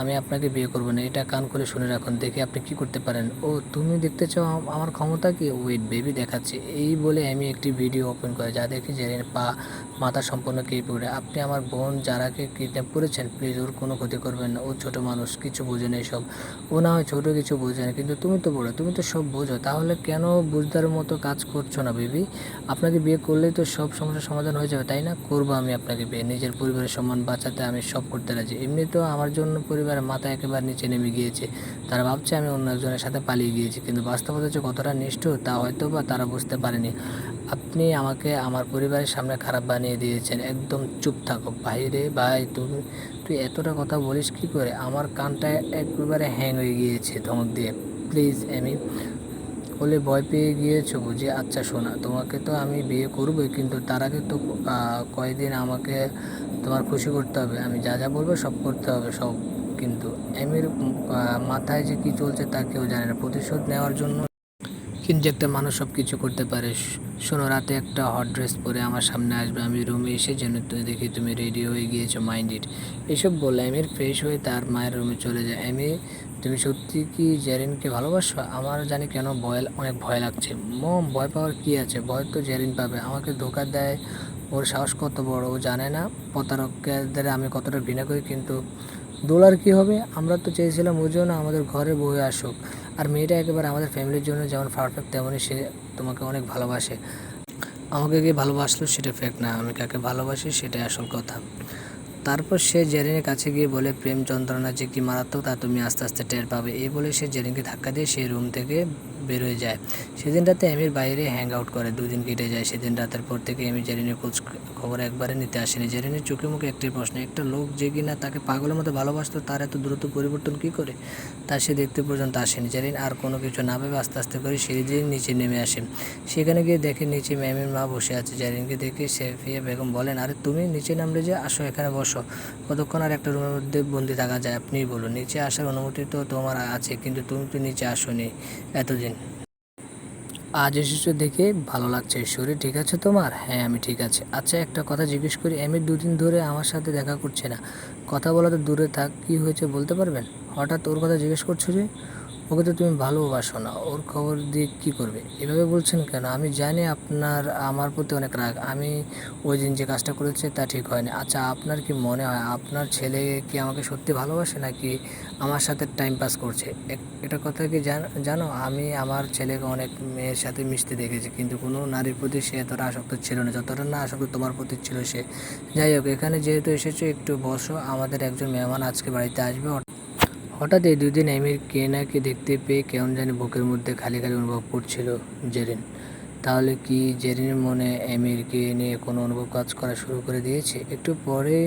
আমি আপনাকে বিয়ে করবো না, এটা কান করে শুনে রাখুন। দেখি আপনি কি করতে পারেন। ও তুমি দেখতে চাও আমার ক্ষমতা কি? ওয়েট বেবি দেখাচ্ছে। এই বলে আমি একটি ভিডিও ওপেন করে যা দেখি জেরিন মাথা সম্পূর্ণ কেঁপে পড়ে। আপনি আমার বোন যারাকে কিডন্যাপ করেছেন, প্লিজ ওর কোনো ক্ষতি করবেন না। ও ছোট মানুষ, কিছু বোঝে না এসব। ও না হয় ছোটো, কিছু বোঝে না, কিন্তু তুমি তো বড়, তুমি তো সব বোঝো। তাহলে কেন বুঝদার মতো কাজ করছো না বেবি? আপনাকে বিয়ে করলেই তো সব সমস্যার সমাধান হয়ে যাবে, তাই না? করবো আমি আপনাকে বিয়ে। নিজের পরিবারের সম্মান বাঁচাতে আমি সব করতে রাজি। এমনিতেও আমার জন্য পরিবারের মাথা একেবারে নিচে নেমে গিয়েছে। তারা ভাবছে আমি অন্য একজনের সাথে পালিয়ে গিয়েছি, কিন্তু বাস্তবতা যে কতটা নিষ্ঠুর তা হয়তো বা তারা বুঝতে পারেনি। আপনি আমাকে আমার পরিবারের সামনে খারাপ বানিয়ে দিয়েছেন। একদম চুপ থাকো ভাইরে ভাই। তুই এতটা কথা বলিস কী করে? আমার কানটা একেবারে হ্যাং হয়ে গিয়েছে ধমক দিয়ে। প্লিজ এমি বলে ভয় পেয়ে গিয়েছো বুঝি? আচ্ছা শোনা, তোমাকে তো আমি বিয়ে করবোই, কিন্তু তার আগে তো কয়েকদিন আমাকে তোমার খুশি করতে হবে। আমি যা যা বলবো সব করতে হবে, সব। কিন্তু এমির মাথায় যে কী চলছে তা কেউ জানে না। প্রতিশোধ নেওয়ার জন্য কিন্তু একটা মানুষ সব কিছু করতে পারে। শোনো, রাতে একটা হট ড্রেস পরে আমার সামনে আসবে। আমি রুমে এসে যেন দেখি তুমি রেডি হয়ে গিয়েছো। Mind it. এসব বলে এমির ফ্রেশ হয়ে তার মায়ের রুমে চলে যায়। এমি, তুমি সত্যি কি জেরিনকে ভালোবাসো? আমার জানি কেন অনেক ভয় লাগছে। মম, ভয় পাওয়ার কী আছে? ভয় তো জেরিন পাবে। আমাকে ধোকা দেয়। ওর সাহস কত বড়, ও জানে না প্রতারকদের আমি কতটা ঘৃণা করি। কিন্তু দোলার কী হবে? আমরা তো চেয়েছিলাম ও যেন আমাদের ঘরে বয়ে আসুক। আর মেয়েটা একেবারে আমাদের ফ্যামিলির জন্য যেমন পারফেক্ট, তেমনই সে তোমাকে অনেক ভালোবাসে। আমাকে কে ভালোবাসলো সেটা ফ্যাক্ট না, আমি কাকে ভালোবাসি সেটাই আসল কথা। তারপর সে জেরিনের কাছে গিয়ে বলে, প্রেম যন্ত্রণা যে কি মারাত্মক তা তুমি আস্তে আস্তে টের পাবে। এই বলে সে জেরিনকে ধাক্কা দিয়ে সেই রুম থেকে বের হয়ে যায়। সেদিন রাতে এমির বাইরে হ্যাং আউট করে। দুদিন কেটে যায়। সেদিন রাতের পর থেকে এমি জেরিনের খোঁজ খবর একবারে নিতে আসেনি। জেরিনের চোখে মুখে একটাই প্রশ্ন, একটা লোক যে কিনা তাকে পাগলের মতো ভালোবাসতো, তার এত দ্রুত পরিবর্তন কী করে? তা সে দেখতে পর্যন্ত আসেনি। জেরিন আর কোনো কিছু না ভেবে আস্তে আস্তে করে সিঁড়ি দিয়ে নিচে নেমে আসে। সেখানে গিয়ে দেখে নিচে ম্যামের মা বসে আছে। জেরিনকে দেখে সেফিয়া বেগম বলেন, আরে তুমি নিচে নামলে যে, আসো এখানে বসো। কতক্ষণ আর একটা রুমের মধ্যে বন্দি থাকা যায়? আপনিই বলুন। নিচে আসার অনুমতি তো তোমার আছে, কিন্তু তুমি তো নিচে আসোনি এতদিন। আজ এসেছো দেখে ভালো লাগছে। শরীর ঠিক আছে তোমার? হ্যাঁ আমি ঠিক আছে। আচ্ছা একটা কথা জিজ্ঞেস করি, এমির দুদিন ধরে আমার সাথে দেখা করছে না। কথা বলা তো দূরে থাক, কী হয়েছে বলতে পারবেন? হঠাৎ ওর কথা জিজ্ঞেস করছো যে? ওকে তো তুমি ভালোবাসো না, ওর খবর দিয়ে কী করবে? এভাবে বলছেন কেন? আমি জানি আপনার আমার প্রতি অনেক রাগ। আমি ওই দিন যে কাজটা করেছি তা ঠিক হয়নি। আচ্ছা আপনার কি মনে হয় আপনার ছেলে কি আমাকে সত্যি ভালোবাসে, নাকি আমার সাথে টাইম পাস করছে? এটা কথা কি জানো, আমি আমার ছেলেকে অনেক মেয়ের সাথে মিশতে দেখেছি, কিন্তু কোনো নারীর প্রতি সে এতটা আসক্ত ছিল না যতটা না আসক্ত তোমার প্রতি ছিল সে। যাই হোক, এখানে যেহেতু এসেছো একটু বসো। আমাদের একজন মেহমান আজকে বাড়িতে আসবে। হঠাৎ এই দুদিন এমির কে না কে দেখতে পেয়ে কেমন জানি বুকের মধ্যে খালি খালি অনুভব করছিল জেরিন। তাহলে কি জেরিনের মনে এমিরকে নিয়ে কোনো অনুভব কাজ করা শুরু করে দিয়েছে? একটু পরে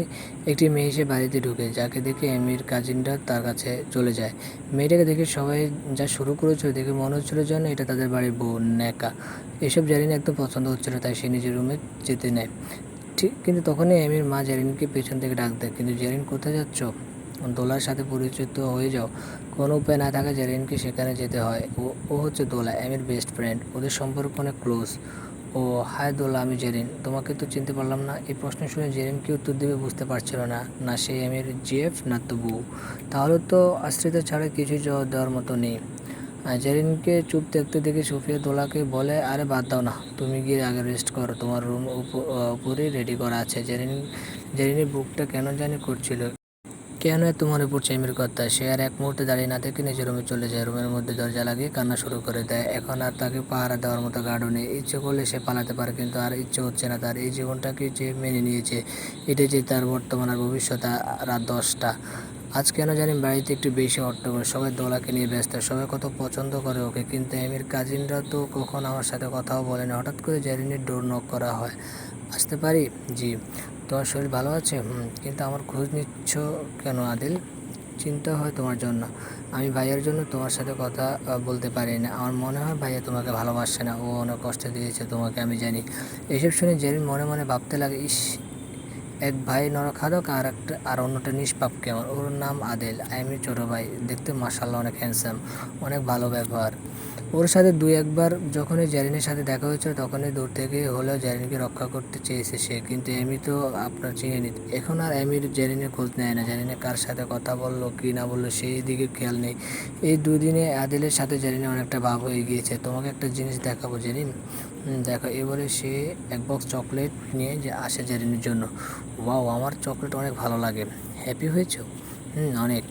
একটি মেয়ে এসে বাড়িতে ঢুকে, যাকে দেখে এমির কাজিনরা তার কাছে চলে যায়। মেয়েটাকে দেখে সবাই যা শুরু করেছিল দেখে মনে হচ্ছিল যেন এটা তাদের বাড়ির বউ নেকা। এসব জেরিন একদম পছন্দ হচ্ছিল, তাই সে নিজের রুমে যেতে নেয়। ঠিক কিন্তু তখনই এমির মা জেরিনকে পেছন থেকে ডাক দেয়। কিন্তু জেরিন, কোথায় যাচ্ছ? দোলার সাথে পরিচিত হয়ে যাও। কোনো উপায় না থাকা জেরিনকে সেখানে যেতে হয়। ও হচ্ছে দোলা, এমির বেস্ট ফ্রেন্ড। ওদের সম্পর্ক অনেক ক্লোজ। ও হাই দোলা, আমি জেরিন। তোমাকে তো চিনতে পারলাম না। এই প্রশ্ন শুনে জেরিন কি উত্তর দেবে বুঝতে পারছিল না। না সে এমির জিএফ, না তো বউ। তাহলে তো আশ্রিত ছাড়া কিছুই জবাব দেওয়ার মতো নেই। জেরিনকে চুপ দেখতে দেখে সুফিয়া দোলাকে বলে, আরে বাদ দাও না, তুমি গিয়ে আগে রেস্ট করো, তোমার রুম উপরেই রেডি করা আছে। জেরিনের বুকটা কেন জানি করছিল, কেন এত মনে পড়ছে এমির কথা। সে আর এক মুহূর্তে দাঁড়িয়ে না থেকে নিজের রুমে চলে যায়। রুমের মধ্যে দরজা লাগিয়ে কান্না শুরু করে দেয়। এখন আর তাকে পাহারা দেওয়ার মতো গার্ডও নেই। ইচ্ছে করলে সে পালাতে পারে, কিন্তু আর ইচ্ছে হচ্ছে না তার। এই জীবনটাকে যে মেনে নিয়েছে, এটাই যে তার বর্তমান আর ভবিষ্যৎ। রাত 10টা। আজ কেন জানি বাড়িতে একটু বেশি হট্টগোল। সবাই দোলাকে নিয়ে ব্যস্ত, সবাই কত পছন্দ করে ওকে, কিন্তু এমির কাজিনরা তো কখন আমার সাথে কথাও বলে না। হঠাৎ করে জেরিনের ডোর নক করা হয়। আসতে পারি? জি। তোমার শরীর ভালো আছে? কিন্তু আমার খোঁজ নিচ্ছ কেন আদিল? চিন্তা হয় তোমার জন্য। আমি ভাইয়ার জন্য তোমার সাথে কথা বলতে পারি না। আমার মনে হয় ভাইয়া তোমাকে ভালোবাসে না, ও অনেক কষ্ট দিয়েছে তোমাকে, আমি জানি। এসব শুনে জেরিন মনে মনে ভাবতে লাগে, ইস, এক ভাই নরখাদক আর অন্যটা নিষ্পাপ কেমন। ওর নাম আদিল, আমি ছোটো ভাই। দেখতে মাশাআল্লাহ অনেক হ্যান্ডসাম, অনেক ভালো ব্যবহার। ওর সাথে দুই একবার যখনই জেরিনের সাথে দেখা হয়েছিল, তখনই দূর থেকে হলেও জেরিনকে রক্ষা করতে চেয়েছে সে। কিন্তু এমি তো আপনার চিনে নিত। এখন আর এমির জেরিনের খোঁজ নেয় না। জেরিনে কার সাথে কথা বললো কি না বললো সেই দিকে খেয়াল নেই। এই দুদিনে আদিলের সাথে জেরিনের অনেকটা ভাব হয়ে গিয়েছে। তোমাকে একটা জিনিস দেখাবো জেরিন। দেখো, এ বলে সে এক বক্স চকলেট নিয়ে আসে জেরিনের জন্য। ওয়াও, আমার চকলেট অনেক ভালো লাগে। হ্যাপি হয়েছো? অনেক।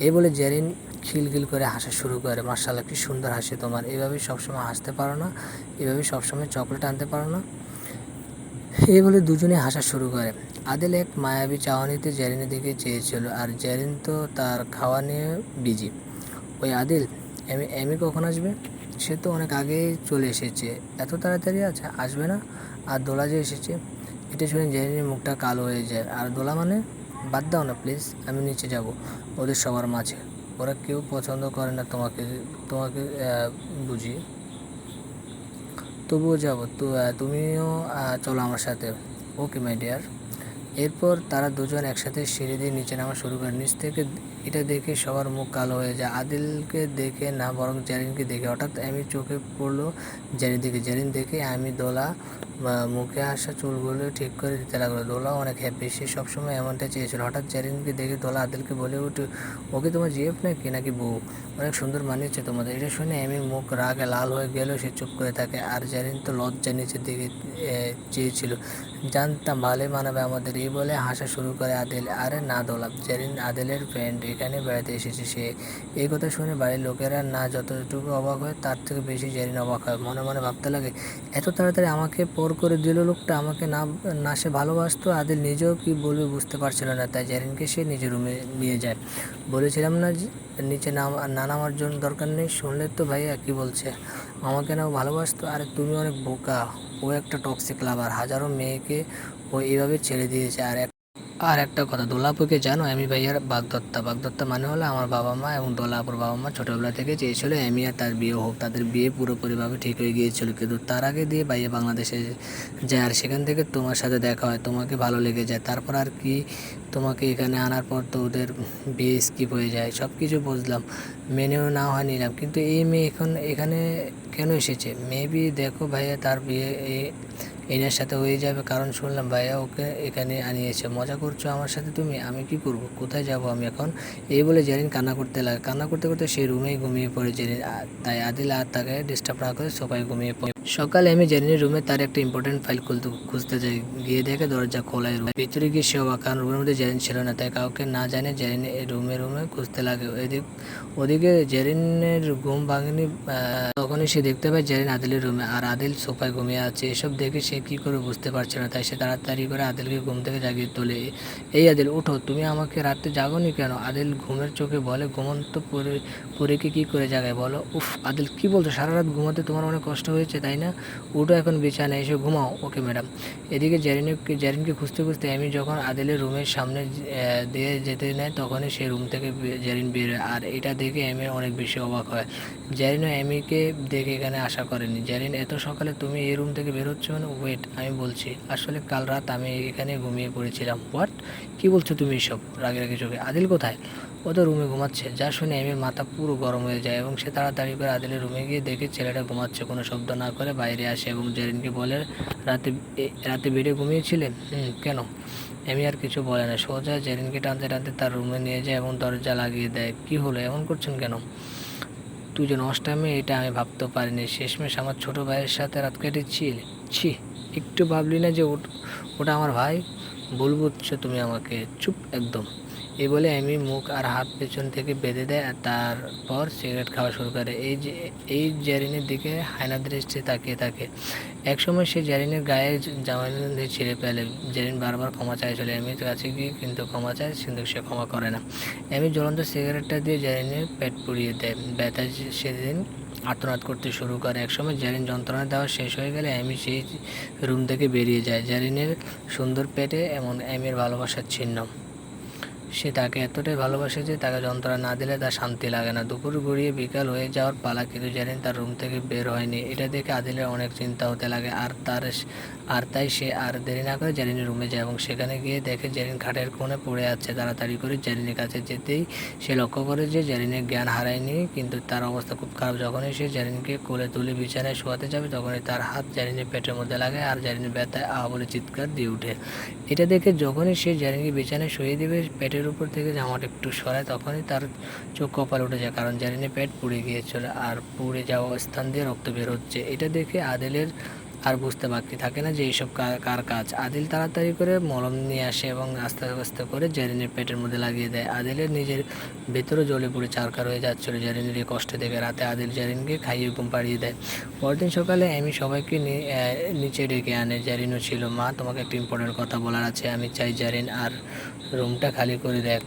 এই বলে জেরিন খিলখিল করে হাসা শুরু করে। মাশাআল্লাহ, কি সুন্দর হাসি তোমার। এভাবেই সবসময় হাসতে পারো না? এভাবে সবসময় চকলেট আনতে পারো না? এই বলে দুজনে হাসা শুরু করে। আদিল এক মায়াবী চাহনিতে জেরিনের দিকে চেয়েছিল, আর জেরিন তো তার খাওয়া নিয়ে বিজি। ওই আদিল, এমি কখন আসবে? সে তো অনেক আগেই চলে এসেছে। এত তাড়াতাড়ি আসবে না? আর দোলা যে এসেছে। এটা শুনে জেরিনের মুখটা কালো হয়ে যায়। আর দোলা মানে? বাদ দাও না প্লিজ, আমি নিচে যাব ওদের সবার মাঝে। ওরা কেউ পছন্দ করে না তোমাকে, তোমাকে বুঝি। তবুও যাবো তো, তুমিও চলো আমার সাথে। ওকে মাই ডিয়ার। এরপর তারা দুজন একসাথে সিঁড়ি দিয়ে নিচে নামা শুরু করে। নিচ থেকে এটা দেখে সবার মুখ কালো হয়ে যায়। আদিলকে দেখে না, বরং জেরিনকে দেখে। হঠাৎ আমি চোখে পড়লো জেরিন দিকে। জেরিন দেখে আমি দোলা মুখে আসা চুলগুলো ঠিক করে দিতে লাগলো। দোলা অনেক হ্যাপি, সে সবসময় এমনটা চেয়েছিল। হঠাৎ জেরিনকে দেখে দোলা আদিলকে বলে উঠে, ওকে তোমার জিএফ নাকি বউ? অনেক সুন্দর মানিয়েছে তোমাদের। এটা শুনে এমির মুখ রাগে লাল হয়ে গেলেও সে চুপ করে থাকে। আর জেরিন তো লজ্জা নিচের দিকে চেয়েছিল। জানতাম ভালোই মানাবে আমাদের, এই বলে হাসা শুরু করে আদিল। আরে না দোলা, জেরিন আদিলের ফ্রেন্ড, এখানে বেড়াতে এসেছে সে। এই কথা শুনে বাড়ির লোকেরা না যতটুকু অবাক হয়, তার থেকে বেশি জেরিন অবাক হয়। মনে মনে ভাবতে লাগে, এত তাড়াতাড়ি আমাকে পর করে দিল লোকটা। আমাকে না না সে ভালোবাসতো। আদিল নিজেও কি বলবে বুঝতে পারছিল না, তাই জেরিনকে সে নিজের রুমে নিয়ে যায়। বলেছিলাম না নিচে না নামার জন্য দরকার নেই। শুনলে তো ভাইয়া কি বলছে, আমাকে নাও ভালোবাসতো? আরে তুমি অনেক বোকা। ও একটা টক্সিক লাভার, হাজারো মেয়েকে ও এইভাবে ছেড়ে দিয়েছে। আর একটা কথা, দোলাপুকে জানো আমি ভাইয়ার বাগদত্তা? বাগদত্তা মানে হলো আমার বাবা মা এবং দোলাপুর বাবা মা ছোটোবেলা থেকে চেয়েছিল এমি আর তার বিয়ে হোক। তাদের বিয়ে পুরোপুরিভাবে ঠিক হয়ে গিয়েছিল, কিন্তু তার আগে দিয়ে ভাইয়া বাংলাদেশে যায়, আর সেখান থেকে তোমার সাথে দেখা হয়, তোমাকে ভালো লেগে যায়। তারপর আর কি, তোমাকে এখানে আনার পর তো ওদের বিয়ে স্কিপ হয়ে যায়। সব কিছু বুঝলাম, মেনেও না হয় নিলাম, কিন্তু এই মেয়ে এখন এখানে কেন এসেছে? মেবি দেখো ভাইয়া তার বিয়ে এনার সাথে হয়ে যাবে, কারণ শুনলাম ভাইয়া ওকে এখানে আনিয়েছে। মজা করছো আমার সাথে তুমি? আমি কি করব, কোথায় যাব আমি এখন? এই বলে জেরিন কান্না করতে লাগে। কান্না করতে করতে সে রুমেই ঘুমিয়ে পড়ে জেরিন। তাই আদিল আর তাকে ডিস্টার্ব না করে সোফায় ঘুমিয়ে পড়ে। সকালে আমি জেরিনের রুমে তার একটা ইম্পর্টেন্ট ফাইল খুঁজতে যাই। গিয়ে দেখে দরজা খোলাই। ভিতরে গিয়ে সে অবাক, কারণ রুমের মধ্যে জেরিন ছিল না। তাই কাউকে না জানে জেরিন রুমে খুঁজতে লাগে। ওদিকে জেরিনের ঘুম ভাঙেনি। তখনই সে দেখতে পায় জেরিন আদিলের রুমে, আর আদিল সোফায় ঘুমিয়ে আছে। এসব দেখে সে কি করে বুঝতে পারছে না, তাই সে তাড়াতাড়ি করে আদিলকে ঘুম থেকে জাগিয়ে তোলে। এই আদিল, উঠো, তুমি আমাকে রাতে জাগোনি কেন? আদিল ঘুমের চোখে বলে, ঘুমন্ত পরীকে কি করে জাগায় বলো? উফ আদিল, কি বলছো? সারা রাত ঘুমাতে তোমার অনেক কষ্ট হয়েছে তাই না? উঠো এখন, বিছানায় এসে ঘুমাও। Okay madam. এদিকে জেরিনকে খুঁজতে খুঁজতে আমি যখন আদিলের রুমের সামনে দিয়ে যেতে নেয়, তখনই সে রুম থেকে জেরিন বেরোয়। আর এটা দেখে এমি অনেক বেশি অবাক হয়। জেরিনও এমিকে দেখে এখানে আশা করেনি। জেরিন, এত সকালে তুমি এই রুম থেকে বেরোচ্ছ মানে? ওয়েট, আমি বলছি, আসলে কাল রাত আমি এখানে ঘুমিয়ে পড়েছিলাম। হোয়াট, কি বলছো তুমি এসব? রাগে রাগে চোখে। আদিল কোথায়? ও তো রুমে ঘুমাচ্ছে। যা শুনে এমির মাথা পুরো গরম হয়ে যায় এবং সে তাড়াতাড়ি করে আদিলের রুমে গিয়ে দেখে ছেলেটা ঘুমাচ্ছে। কোনো শব্দ না করে বাইরে আসে এবং জেরিনকে বলে, রাতে বেডে ঘুমিয়েছিলে? কেন? এমি আর কিছু বলে না, সোজা জেরিনকে টানতে টানতে তার রুমে নিয়ে যায় এবং দরজা লাগিয়ে দেয়। কি হলো, এমন করছেন কেন? তুই যে নষ্টামে এটা আমি ভাবতেও পারিনি। শেষমেশ আমার ছোট ভাইয়ের সাথে রাত কেটেছিল। ছি, একটু ভাবলি না যে ওটা আমার ভাই? ভুল বুঝছো তুমি আমাকে। চুপ একদম। এই বলে আমি মুখ আর হাত পেছন থেকে বেঁধে দেয় আর তারপর সিগারেট খাওয়া শুরু করে। এই জেরিনের দিকে হায়না দৃষ্টি তাকিয়ে থাকে। একসময় সে জেরিনের গায়ে জামা ছিঁড়ে ফেলে। জেরিন বারবার ক্ষমা চাইছিল এমির কাছে গিয়ে, কিন্তু ক্ষমা চায় কিন্তু সে ক্ষমা করে না। এমি জ্বলন্ত সিগারেটটা দিয়ে জেরিনের পেট পুড়িয়ে দেয়। ব্যথায় সেদিন আর্তনাদ করতে শুরু করে। একসময় জেরিন যন্ত্রণা দেওয়া শেষ হয়ে গেলে এমি সেই রুম থেকে বেরিয়ে যায়। জেরিনের সুন্দর পেটে এমন এমির ভালোবাসার চিহ্ন। সে তাকে এতটাই ভালোবাসে যে তাকে যন্ত্রণা না দিলে তার শান্তি লাগে না। দুপুর গড়িয়ে বিকাল হয়ে যাওয়ার পালা, কিন্তু জেরিন তার রুম থেকে বের হয়নি। এটা দেখে আদিলের অনেক চিন্তা হতে লাগে। আর তাই সে আর দেরি না করে জেরিনের রুমে যায় এবং সেখানে গিয়ে দেখে জেরিন খাটের কোণে পড়ে আছে। তাড়াতাড়ি করে জেরিনের কাছে যেতেই সে লক্ষ্য করে যে জেরিনের জ্ঞান হারায়নি, কিন্তু তার অবস্থা খুব খারাপ। যখনই সে জেরিনকে কোলে তুলে বিছানায় শোয়াতে যাবে তখনই তার হাত জেরিনের পেটের মধ্যে লাগে আর জেরিনের ব্যথায় আহ বলে চিৎকার দিয়ে ওঠে। এটা দেখে যখনই সে জেরিনকে বিছানায় শুয়ে দেবে, পেটের উপর থেকে জামাটা একটু সরায়, তখনই তার চোখ কপালে উঠে যায়, কারণ জেরিনের পেট পুড়ে গিয়েছিল আর পুড়ে যাওয়া স্থান দিয়ে রক্ত বের হচ্ছে। এটা দেখে আদিলের আর বুঝতে বাকি থাকে না যে এইসব কার কাজ। আদিল তাড়াতাড়ি করে মলম নিয়ে আসে এবং আস্তে আস্তে করে জেরিনের পেটের মধ্যে লাগিয়ে দেয়। আদিলের নিজের ভেতরে জ্বলে পুড়ে চারকার হয়ে যাচ্ছিল জেরিনের এই কষ্ট দেখে। রাতে আদিল জেরিনকে খাইয়ে ঘুম পাড়িয়ে দেয়। পরদিন সকালে আমি সবাইকে নিচে ডেকে আনে। জেরিনও ছিল। মা, তোমাকে একটা ইম্পর্টেন্ট কথা বলার আছে। আমি চাই জেরিন আর রুমটা খালি করে দেখ,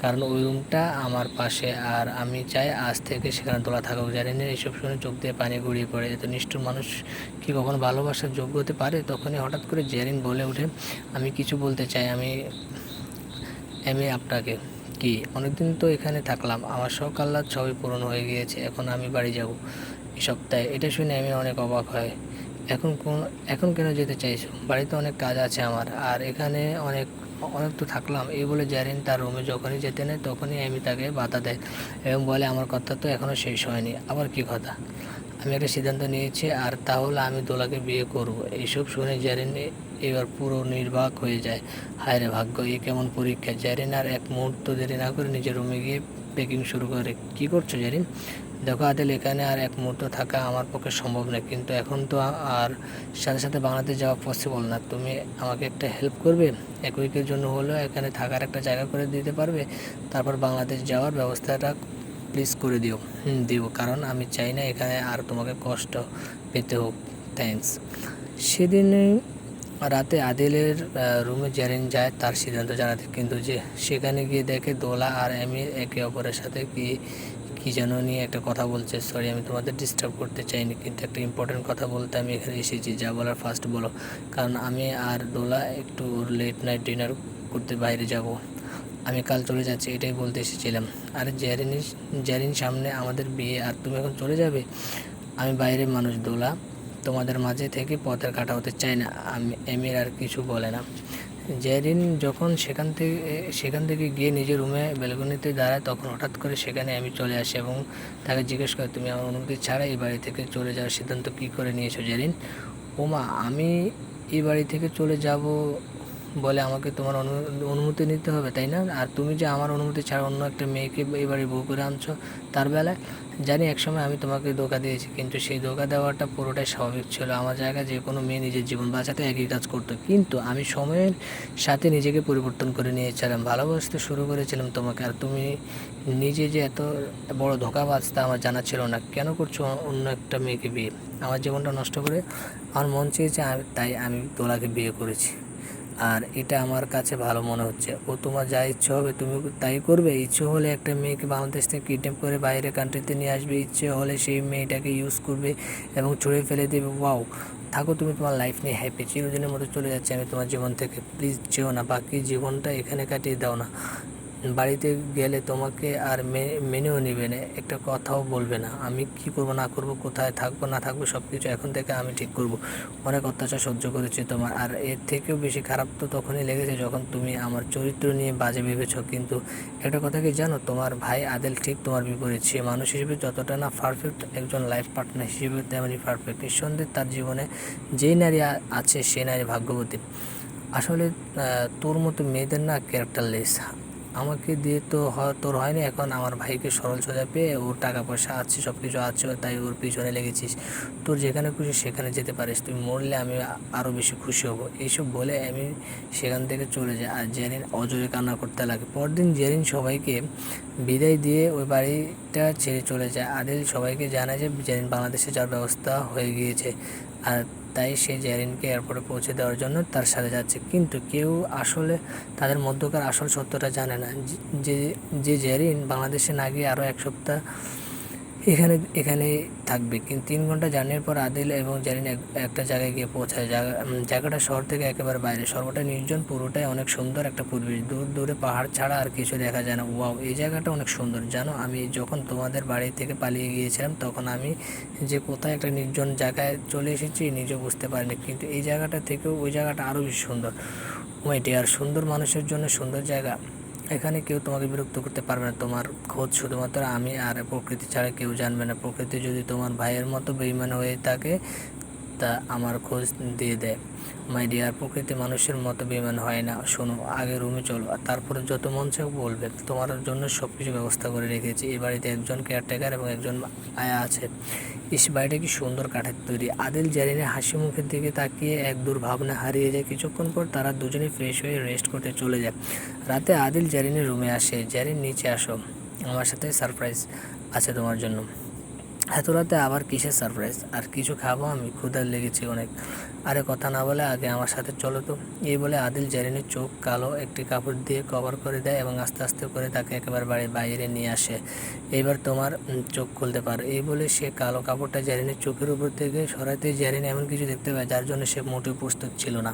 কারণ ওই রুমটা আমার পাশে আর আমি চাই আজ থেকে সেখানে তোলা থাকুক। জেরিনের এইসব শুনে চোখ দিয়ে পানি গড়িয়ে পড়ে। এত নিষ্ঠুর মানুষ কি কখনো ভালোবাসার যোগ্য হতে পারে? তখনই হঠাৎ করে জেরিন বলে ওঠে, আমি কিছু বলতে চাই। আমি আপনাকে। কি? অনেকদিন তো এখানে থাকলাম, আমার শখ আহ্লাদ সবই পূরণ হয়ে গিয়েছে, এখন আমি বাড়ি যাব এই সপ্তাহে। এটা শুনে আমি অনেক অবাক হয়। এখন কেন যেতে চাইছো? বাড়িতে অনেক কাজ আছে আমার, আর এখানে অনেক অনেক তো থাকলাম। এই বলে জেরিন তার রুমে যখনই যেতে নেয় তখনই আমি তাকে বাধা দেয় এবং বলে, আমার কথা তো এখনও শেষ হয়নি। আবার কি কথা? আমি একটা সিদ্ধান্ত নিয়েছি, আর তা হলো আমি দোলাকে বিয়ে করব। এইসব শুনে জেরিন এবার পুরো নির্বাক হয়ে যায়। হায় রে ভাগ্য, এ কেমন পরীক্ষা! জেরিন আর এক মুহূর্ত দেরি না করে নিজের রুমে গিয়ে প্যাকিং শুরু করে। কি করছো জেরিন? দেখো আদিল, এখানে আর এক মুহূর্ত থাকা আমার পক্ষে সম্ভব নয়, কিন্তু এখন তো আর সাথে সাথে বাংলাদেশ যাওয়া পসিবল না। তুমি আমাকে একটা হেল্প করবে? এক উইকের জন্য হলেও এখানে থাকার একটা জায়গা করে দিতে পারবে? তারপর বাংলাদেশ যাওয়ার ব্যবস্থাটা প্লিজ করে দিও। দিব, কারণ আমি চাই না এখানে আর তোমাকে কষ্ট পেতে হোক। থ্যাঙ্কস। সেদিন রাতে আদিলের রুমে জেরিন যায় তার সিদ্ধান্ত জানাতে, কিন্তু সেখানে গিয়ে দেখে দোলা আর আমি একে অপরের সাথে কি যেন নিয়ে একটা কথা বলছে। সরি, আমি তোমাদের ডিস্টার্ব করতে চাইনি, কিন্তু একটা ইম্পর্টেন্ট কথা বলতে আমি এখানে এসেছি। যা বলার ফার্স্ট বলো, কারণ আমি আর দোলা একটু লেট নাইট ডিনার করতে বাইরে যাব। আমি কাল চলে যাচ্ছি, এটাই বলতে এসেছিলাম। আরে জেরিন, সামনে আমাদের বিয়ে আর তুমি এখন চলে যাবে? আমি বাইরের মানুষ দোলা, তোমাদের মাঝে থেকে পথের কাটা হতে চাই না। এমির আর কিছু বলে না। জেরিন যখন সেখান থেকে গিয়ে নিজের রুমে ব্যালকনিতে দাঁড়ায়, তখন হঠাৎ করে সেখানে আমি চলে আসে এবং তাকে জিজ্ঞেস করে, তুমি আমার অনুমতি ছাড়া এই বাড়ি থেকে চলে যাওয়ার সিদ্ধান্ত কী করে নিয়েছো জেরিন? ওমা, আমি এই বাড়ি থেকে চলে যাব বলে আমাকে তোমার অনুমতি নিতে হবে, তাই না? আর তুমি যে আমার অনুমতি ছাড়া অন্য একটা মেয়েকে এই বাড়ি বউ করে আনছো তার বেলায়। জানি একসময় আমি তোমাকে ধোঁকা দিয়েছি, কিন্তু সেই ধোঁকা দেওয়াটা পুরোটাই স্বাভাবিক ছিল। আমার জায়গায় যে কোনো মেয়ে নিজের জীবন বাঁচাতে একই কাজ করতো, কিন্তু আমি সময়ের সাথে নিজেকে পরিবর্তন করে নিয়েছিলাম। ভালোবাসতে শুরু করেছিলাম তোমাকে, আর তুমি নিজে যে এত বড় ধোঁকাবাজ তা আমার জানা ছিল না। কেন করছো অন্য একটা মেয়েকে বিয়ে? আমার জীবনটা নষ্ট করে আমার মন চেয়েছে, তাই আমি দোলাকে বিয়ে করেছি, আর এটা আমার কাছে ভালো মনে হচ্ছে। ও তোমার যা ইচ্ছে হবে তুমি তাই করবে? ইচ্ছে হলে একটা মেয়েকে বাংলাদেশ থেকে কিডন্যাপ করে বাইরে কান্ট্রিতে নিয়ে আসবে, ইচ্ছে হলে সেই মেয়েটাকে ইউজ করবে এবং ছুঁড়ে ফেলে দেবে। ওয়াও, থাকো তুমি তোমার লাইফ নিয়ে হ্যাপি। চিরদিনের মতো চলে যাচ্ছে আমি তোমার জীবন থেকে। প্লিজ যেও না, বাকি জীবনটা এখানে কাটিয়ে দাও না। বাড়িতে গেলে তোমাকে আর মেনেও নেবে না, একটা কথাও বলবে না। আমি কি করব না করব, কোথায় থাকবো না থাকবো, সব কিছু এখন থেকে আমি ঠিক করব। অনেক অত্যাচার সহ্য করেছি তোমার, আর এর থেকেও বেশি খারাপ তো তখনই লেগেছে যখন তুমি আমার চরিত্র নিয়ে বাজে ভেবেছ। কিন্তু একটা কথা কি জানো, তোমার ভাই আদেল ঠিক তোমার বিপরীত। সে মানুষ হিসেবে যতটা না পারফেক্ট, একজন লাইফ পার্টনার হিসেবে তেমনই পারফেক্ট। নিঃসন্দেহে তার জীবনে যেই নারী আছে সেই নারী ভাগ্যবতী। আসলে তোর মতো মেয়েদের না ক্যারেক্টারলেস, আমাকে দিয়ে তো তোর হয়নি, এখন আমার ভাইকে সরল সোজা পেয়ে ওর টাকা পয়সা আছে, সব কিছু আছে, তাই ওর পিছনে লেগেছিস। তোর যেখানে খুশি সেখানে যেতে পারিস, তুই মরলে আমি আরও বেশি খুশি হব। এইসব বলে আমি সেখান থেকে চলে যাই আর জেরিন অজরে কান্না করতে লাগে। পরদিন জেরিন সবাইকে বিদায় দিয়ে ওই বাড়িটা ছেড়ে চলে যায়। আদিল সবাইকে জানায় যে জেরিন বাংলাদেশে যাওয়ার ব্যবস্থা হয়ে গিয়েছে, আর তাই সে জেরিনকে এয়ারপোর্টে পৌঁছে দেওয়ার জন্য তার সাথে যাচ্ছে। কিন্তু কেউ আসলে তাদের মধ্যকার আসল সত্যটা জানে না যে যে জেরিন বাংলাদেশে না গিয়ে আরও 1 সপ্তাহ এখানেই থাকবে। কিন্তু 3 ঘন্টা জার্নির পর আদিল এবং জেরিন একটা জায়গায় গিয়ে পৌঁছায়। জায়গাটা শহর থেকে একেবারে বাইরে, সর্বটা নির্জন, পুরোটাই অনেক সুন্দর একটা পরিবেশ। দূর দূরে পাহাড় ছাড়া আর কিছু দেখা যায় না। ওয়াও, এই জায়গাটা অনেক সুন্দর। জানো, আমি যখন তোমাদের বাড়ি থেকে পালিয়ে গিয়েছিলাম তখন আমি যে কোথায় একটা নির্জন জায়গায় চলে এসেছি নিজে বুঝতে পারিনি, কিন্তু এই জায়গাটা থেকেও ওই জায়গাটা আরও বেশি সুন্দর। ওই ডিয়ার, সুন্দর মানুষের জন্য সুন্দর জায়গা, এখানে কেউ তোমাকে বিরক্ত করতে পারবে না। তোমার খোঁজ শুধুমাত্র আমি আর প্রকৃতি ছাড়া কেউ জানবে না। প্রকৃতি যদি তোমার ভাইয়ের মতো বেঈমান হয়ে থাকে তা আমার খোঁজ দিয়ে দেয়। মাই ডিয়ার, প্রকৃতি মানুষের মতো বেঈমান হয় না। শোনো, আগে রুমে চলো, আর তারপরে যত মন চাও বলবে। তোমার জন্য সব কিছু ব্যবস্থা করে রেখেছি। এই বাড়িতে একজন কেয়ারটেকার এবং একজন আয়া আছে। বাড়িটা কি সুন্দর কাঠের তৈরি। আদিল জেরিনের হাসি মুখের দিকে তাকিয়ে এক দূর ভাবনা হারিয়ে যায়। কিছুক্ষণ পর তারা দুজনে ফ্রেশ হয়ে রেস্ট করতে চলে যায়। রাতে আদিল জেরিনের রুমে আসে। জেরিন, নিচে আসো, আমার সাথে সারপ্রাইজ আছে তোমার জন্য। এত রাতে আবার কিসের সারপ্রাইজ? আর কিছু খাবো, আমি ক্ষুধা লেগেছে অনেক। আরে কথা না বলে আগে আমার সাথে চলো তো। এই বলে আদিল জেরিনের চোখ কালো একটি কাপড় দিয়ে কভার করে দেয় এবং আস্তে আস্তে করে তাকে একেবারে বাড়ির বাইরে নিয়ে আসে। এবার তোমার চোখ খুলতে পারো। এই বলে সে কালো কাপড়টা জেরিনের চোখের উপর থেকে সরাতে জেরিন এমন কিছু দেখতে পায় যার জন্য সে মোটেও প্রস্তুত ছিল না।